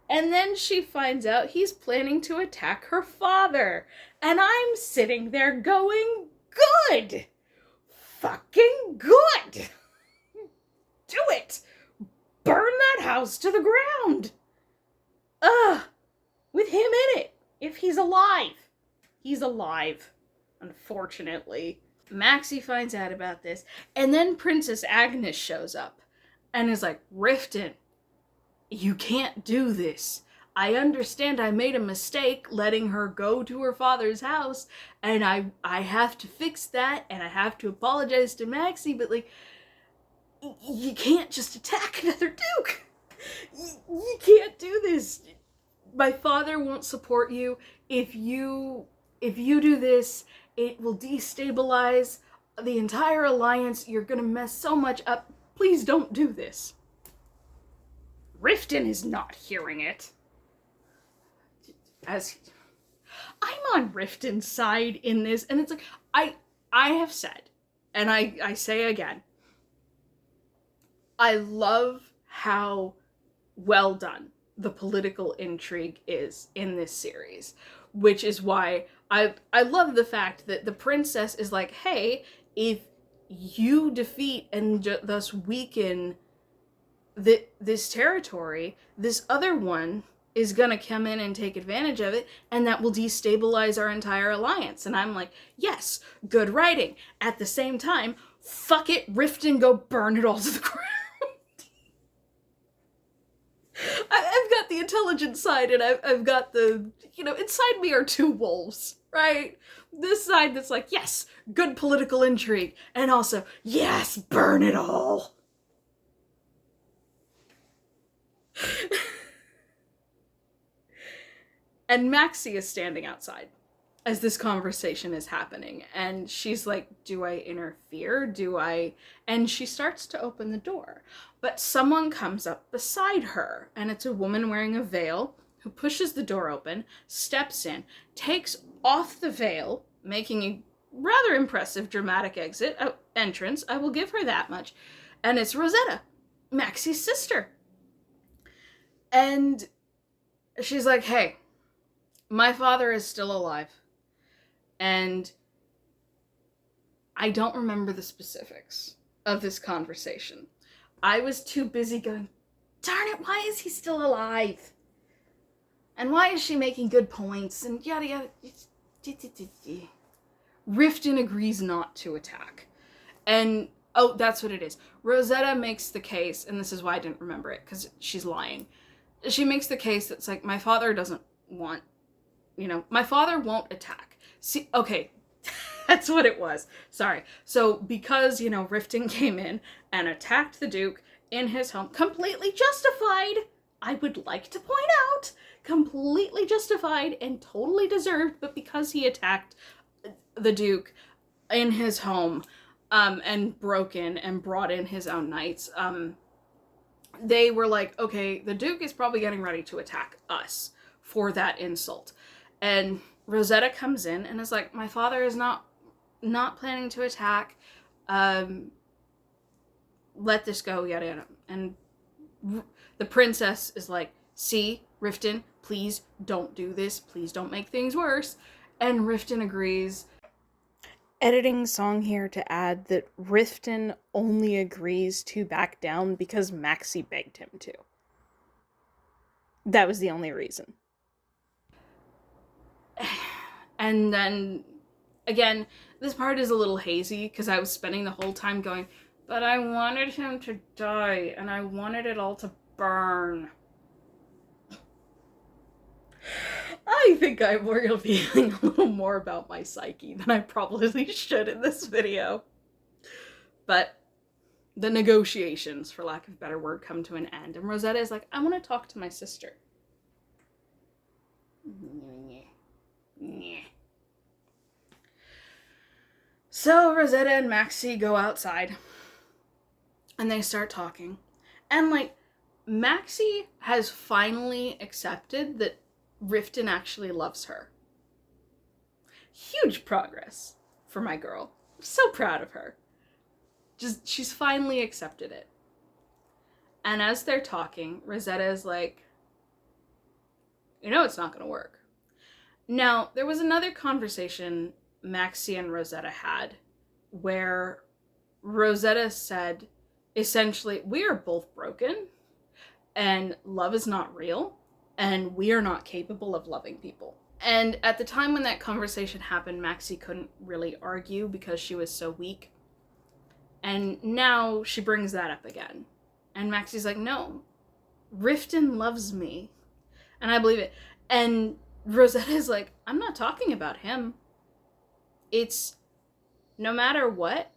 And then she finds out he's planning to attack her father. And I'm sitting there going, good! Fucking good! Do it! Burn that house to the ground! Ugh! With him in it, if he's alive. He's alive, unfortunately. Maxie finds out about this, and then Princess Agnes shows up and is like, Riften, you can't do this. I understand I made a mistake letting her go to her father's house, and I have to fix that, and I have to apologize to Maxie, but, like, you can't just attack another duke. You can't do this. My father won't support you. If you do this, it will destabilize the entire alliance. You're gonna mess so much up. Please don't do this. Riften is not hearing it. I'm on Riften's side in this, and it's like, I have said, and I say again, I love how well done the political intrigue is in this series, which is why I love the fact that the princess is like, hey, if you defeat and thus weaken this territory, this other one is gonna come in and take advantage of it, and that will destabilize our entire alliance. And I'm like, yes, good writing. At the same time, fuck it, Riften, go burn it all to the ground. I've got the intelligent side, and I've got the, inside me are two wolves, right? This side that's like, yes, good political intrigue, and also, yes, burn it all. And Maxie is standing outside as this conversation is happening, and she's like, do I interfere? And she starts to open the door, but someone comes up beside her, and it's a woman wearing a veil who pushes the door open, steps in, takes off the veil, making a rather impressive dramatic entrance. I will give her that much. And it's Rosetta, Maxie's sister. And she's like, hey, my father is still alive. And I don't remember the specifics of this conversation. I was too busy going, darn it, why is he still alive? And why is she making good points? And yada yada. Riften agrees not to attack. And, oh, that's what it is. Rosetta makes the case, and this is why I didn't remember it, because she's lying. She makes the case that's like, my father doesn't want, my father won't attack. See, okay, that's what it was. Sorry. So because, Riften came in and attacked the Duke in his home, completely justified, I would like to point out, completely justified and totally deserved, but because he attacked the Duke in his home, and broke in and brought in his own knights, they were like, okay, the Duke is probably getting ready to attack us for that insult. And Rosetta comes in and is like, my father is not planning to attack. Let this go, yada yada. And the princess is like, see, Riften, please don't do this. Please don't make things worse. And Riften agrees. Editing song here to add that Riften only agrees to back down because Maxie begged him to. That was the only reason. And then, again, this part is a little hazy because I was spending the whole time going, but I wanted him to die and I wanted it all to burn. I think I'm revealing a little more about my psyche than I probably should in this video. But the negotiations, for lack of a better word, come to an end. And Rosetta is like, I want to talk to my sister. So Rosetta and Maxie go outside. And they start talking. And, Maxie has finally accepted that Riften actually loves her. Huge progress for my girl. I'm so proud of her. She's finally accepted it. And as they're talking, Rosetta is like, it's not going to work. Now, there was another conversation Maxie and Rosetta had where Rosetta said, essentially, we are both broken and love is not real. And we are not capable of loving people. And at the time when that conversation happened, Maxie couldn't really argue because she was so weak. And now she brings that up again. And Maxie's like, no, Riften loves me. And I believe it. And Rosetta's like, I'm not talking about him. It's no matter what,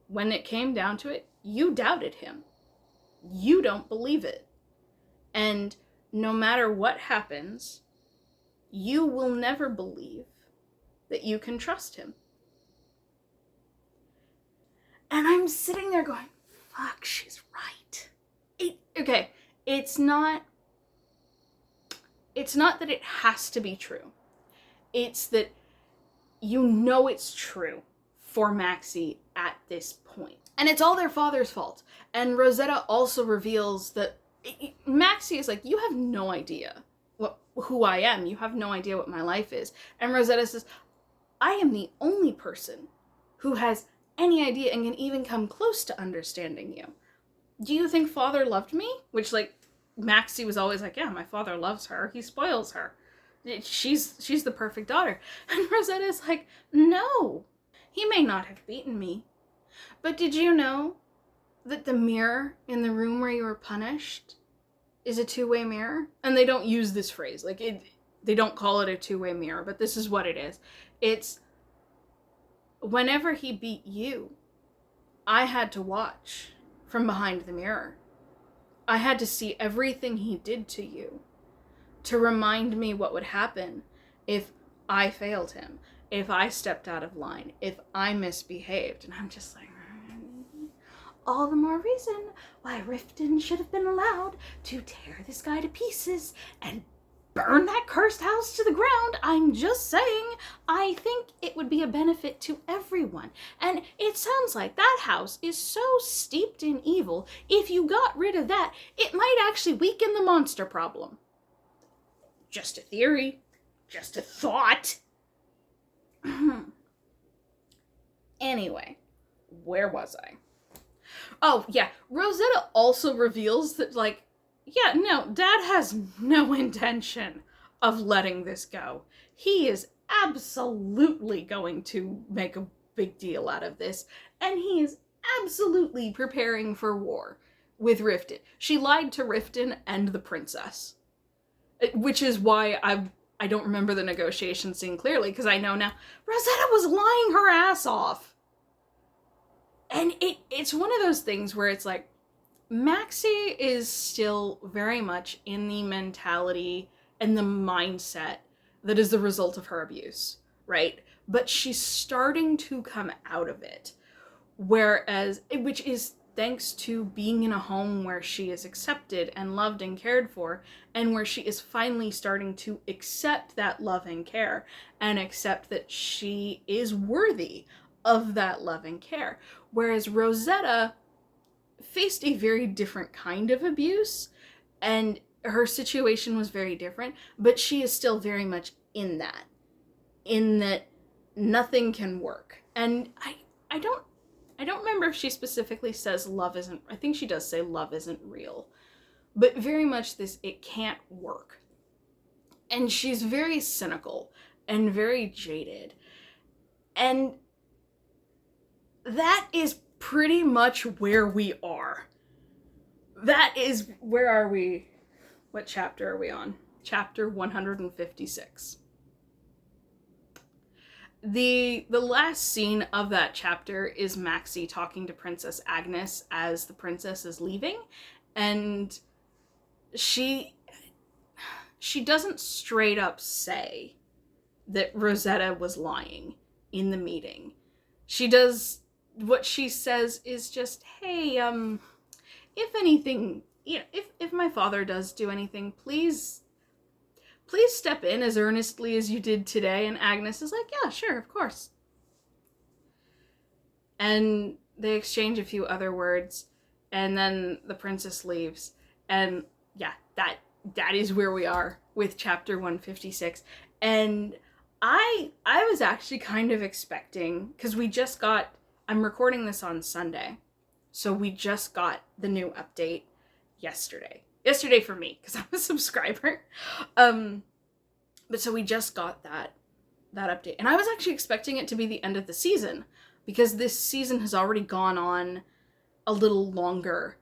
when it came down to it, you doubted him. You don't believe it. And no matter what happens, you will never believe that you can trust him. And I'm sitting there going, fuck, she's right. It's not that it has to be true. It's that it's true for Maxie at this point. And it's all their father's fault. And Rosetta also reveals that Maxie is like, you have no idea who I am. You have no idea what my life is. And Rosetta says, I am the only person who has any idea and can even come close to understanding you. Do you think father loved me? Which, Maxie was always like, yeah, my father loves her. He spoils her. She's the perfect daughter. And Rosetta is like, no, he may not have beaten me. But did you know that the mirror in the room where you were punished is a two-way mirror? And they don't use this phrase. They don't call it a two-way mirror, but this is what it is. It's whenever he beat you, I had to watch from behind the mirror. I had to see everything he did to you to remind me what would happen if I failed him, if I stepped out of line, if I misbehaved. And I'm just like, all the more reason why Riften should have been allowed to tear this guy to pieces and burn that cursed house to the ground. I'm just saying, I think it would be a benefit to everyone. And it sounds like that house is so steeped in evil, if you got rid of that, it might actually weaken the monster problem. Just a theory. Just a thought. Anyway, where was I? Oh, yeah. Rosetta also reveals that, like, yeah, no, Dad has no intention of letting this go. He is absolutely going to make a big deal out of this, and he is absolutely preparing for war with Riften. She lied to Riften and the princess, which is why I don't remember the negotiation scene clearly, because I know now Rosetta was lying her ass off. And it's one of those things where it's like, Maxie is still very much in the mentality and the mindset that is the result of her abuse, right? But she's starting to come out of it. Whereas, which is thanks to being in a home where she is accepted and loved and cared for, and where she is finally starting to accept that love and care, and accept that she is worthy of that love and care. Whereas Rosetta faced a very different kind of abuse, and her situation was very different, but she is still very much in that nothing can work. And I don't remember if she specifically says love isn't, I think she does say love isn't real, but very much this, it can't work. And she's very cynical and very jaded, and that is pretty much where we are. That is, where are we? What chapter are we on? Chapter 156. The last scene of that chapter is Maxie talking to Princess Agnes as the princess is leaving, and she doesn't straight up say that Rosetta was lying in the meeting. She does, what she says is just, hey, if anything, you know, if my father does do anything, please step in as earnestly as you did today. And Agnes is like, yeah, sure, of course. And they exchange a few other words, and then the princess leaves. And yeah, that is where we are with chapter 156. And I was actually kind of expecting, because I'm recording this on Sunday, so we just got the new update yesterday for me, because I'm a subscriber. But so we just got that update, and I was actually expecting it to be the end of the season, because this season has already gone on a little longer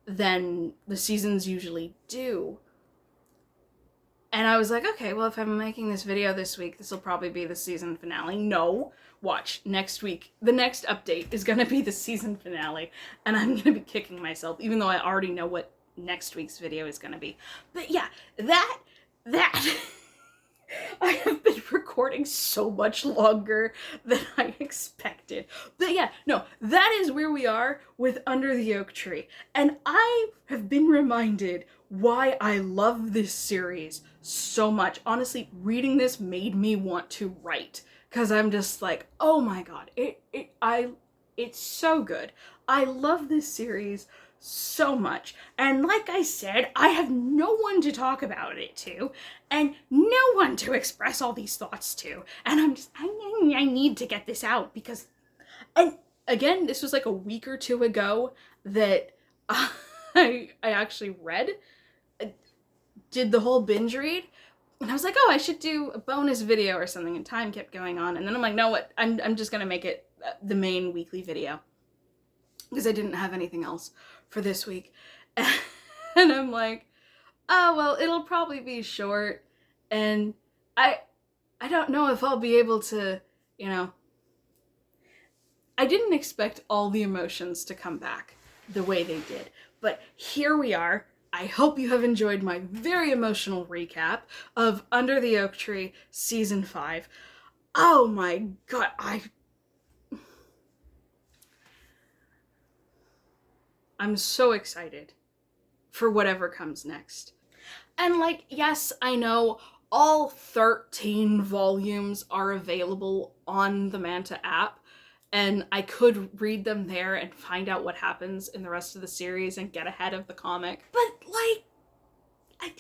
than the seasons usually do. And I was like, okay, well, if I'm making this video this week, this will probably be the season finale. No, watch, next week, the next update is gonna be the season finale, and I'm gonna be kicking myself, even though I already know what next week's video is gonna be. But yeah, that I have been recording so much longer than I expected. But yeah, no, that is where we are with Under the Oak Tree. And I have been reminded why I love this series so much. Honestly, reading this made me want to write, because I'm just like, oh my god, it's so good. I love this series so much. And like I said, I have no one to talk about it to, and no one to express all these thoughts to. And I'm just, I need to get this out, because, and again, this was like a week or two ago that I actually did the whole binge read, and I was like, oh, I should do a bonus video or something, and time kept going on, and then I'm like, no, what, I'm just gonna make it the main weekly video, because I didn't have anything else for this week. And I'm like, oh, well, it'll probably be short, and I don't know if I'll be able to, you know, I didn't expect all the emotions to come back the way they did, but here we are. I hope you have enjoyed my very emotional recap of Under the Oak Tree Season 5. Oh my god, I'm so excited for whatever comes next. And like, yes, I know all 13 volumes are available on the Manta app, and I could read them there and find out what happens in the rest of the series and get ahead of the comic. But like,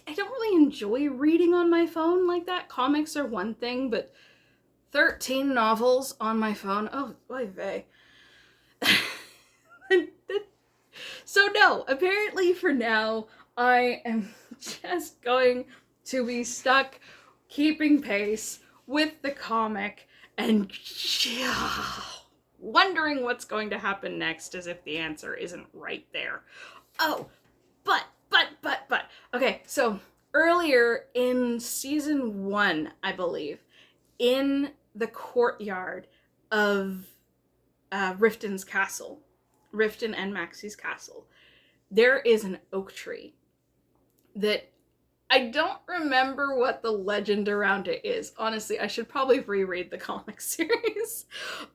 I don't really enjoy reading on my phone like that. Comics are one thing, but 13 novels on my phone, oh, oy vey. So no, apparently for now, I am just going to be stuck keeping pace with the comic and wondering what's going to happen next, as if the answer isn't right there. Oh, but. Okay, so earlier in season 1, I believe, in the courtyard of Riften's castle, Riften and Maxie's castle, there is an oak tree that I don't remember what the legend around it is. Honestly, I should probably reread the comic series.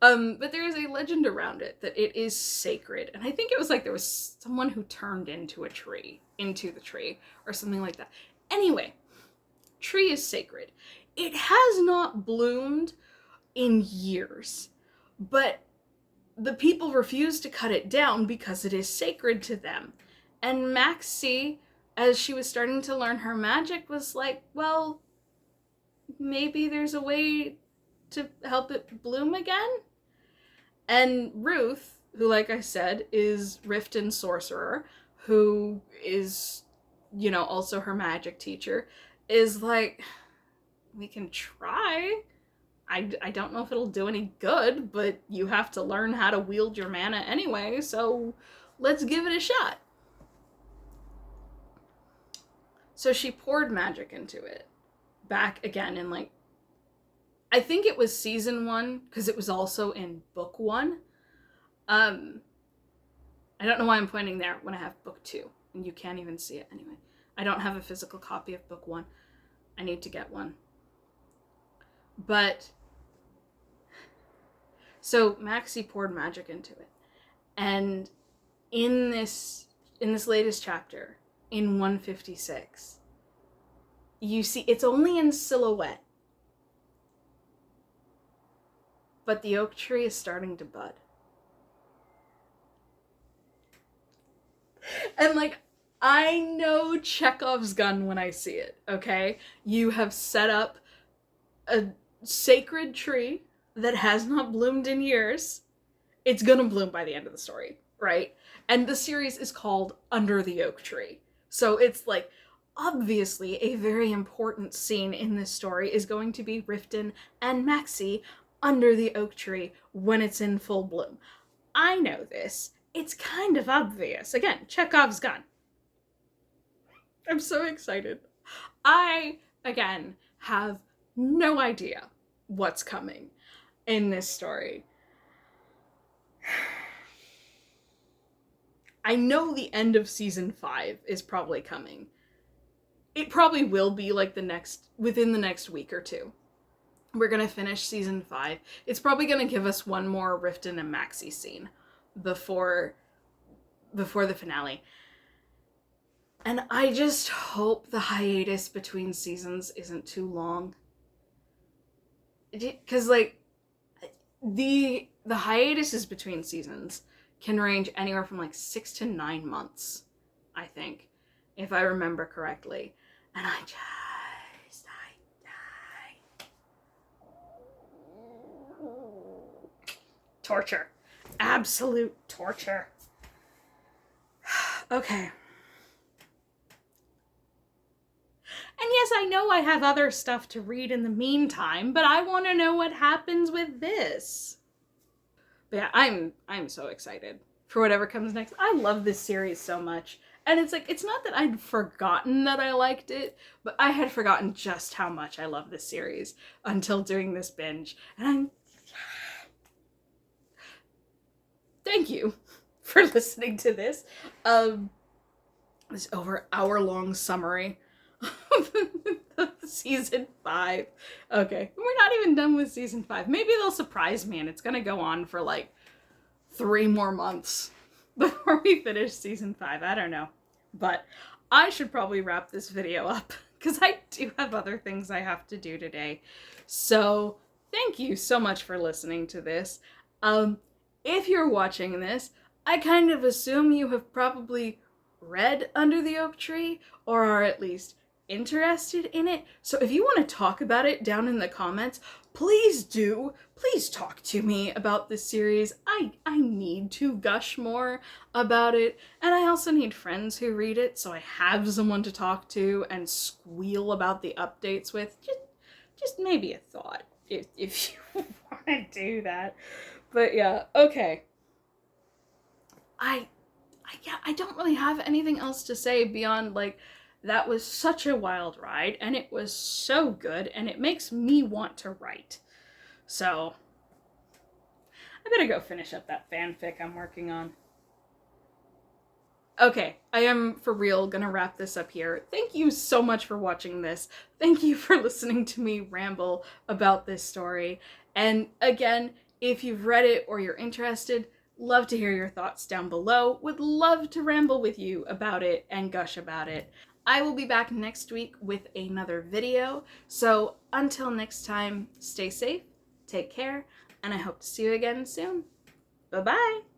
But there is a legend around it that it is sacred. And I think it was like there was someone who turned into the tree, or something like that. Anyway, tree is sacred. It has not bloomed in years, but the people refuse to cut it down because it is sacred to them. And Maxie, as she was starting to learn her magic, was like, well, maybe there's a way to help it bloom again? And Ruth, who, like I said, is Riften's sorcerer, who is, also her magic teacher, is like, we can try. I don't know if it'll do any good, but you have to learn how to wield your mana anyway, so let's give it a shot. So she poured magic into it. Back again in, like, I think it was season 1, because it was also in book 1. I don't know why I'm pointing there when I have book 2, and you can't even see it anyway. I don't have a physical copy of book 1. I need to get one. But, so Maxie poured magic into it. And in this latest chapter, in 156, you see, it's only in silhouette, but the oak tree is starting to bud. And like, I know Chekhov's gun when I see it, okay? You have set up a sacred tree that has not bloomed in years. It's gonna bloom by the end of the story, right? And the series is called Under the Oak Tree. So it's like, obviously a very important scene in this story is going to be Riften and Maxie under the oak tree when it's in full bloom. I know this. It's kind of obvious. Again, Chekhov's gun. I'm so excited. I, again, have no idea what's coming in this story. I know the end of season 5 is probably coming. It probably will be like within the next week or two. We're gonna finish season 5. It's probably gonna give us one more Riften and Maxie scene before the finale. And I just hope the hiatus between seasons isn't too long. Because, like, the hiatuses between seasons can range anywhere from, like, 6 to 9 months, I think, if I remember correctly. And I torture. Absolute torture. Okay. And yes, I know I have other stuff to read in the meantime, but I want to know what happens with this. But yeah, I'm so excited for whatever comes next. I love this series so much. And it's like, it's not that I'd forgotten that I liked it, but I had forgotten just how much I love this series until doing this binge. And thank you for listening to this. This over hour-long summary of season 5. Okay, we're not even done with season 5. Maybe they'll surprise me and it's gonna go on for like 3 more months before we finish season 5. I don't know. But I should probably wrap this video up because I do have other things I have to do today. So thank you so much for listening to this. If you're watching this, I kind of assume you have probably read Under the Oak Tree, or are at least interested in it. So if you want to talk about it down in the comments, please do. Please talk to me about this series. I need to gush more about it, and I also need friends who read it, so I have someone to talk to and squeal about the updates with. Just maybe a thought, if you want to do that. But yeah, okay. I don't really have anything else to say beyond, like, that was such a wild ride, and it was so good, and it makes me want to write. So, I better go finish up that fanfic I'm working on. Okay, I am for real gonna wrap this up here. Thank you so much for watching this. Thank you for listening to me ramble about this story. And again, if you've read it or you're interested, love to hear your thoughts down below. Would love to ramble with you about it and gush about it. I will be back next week with another video. So until next time, stay safe, take care, and I hope to see you again soon. Bye-bye!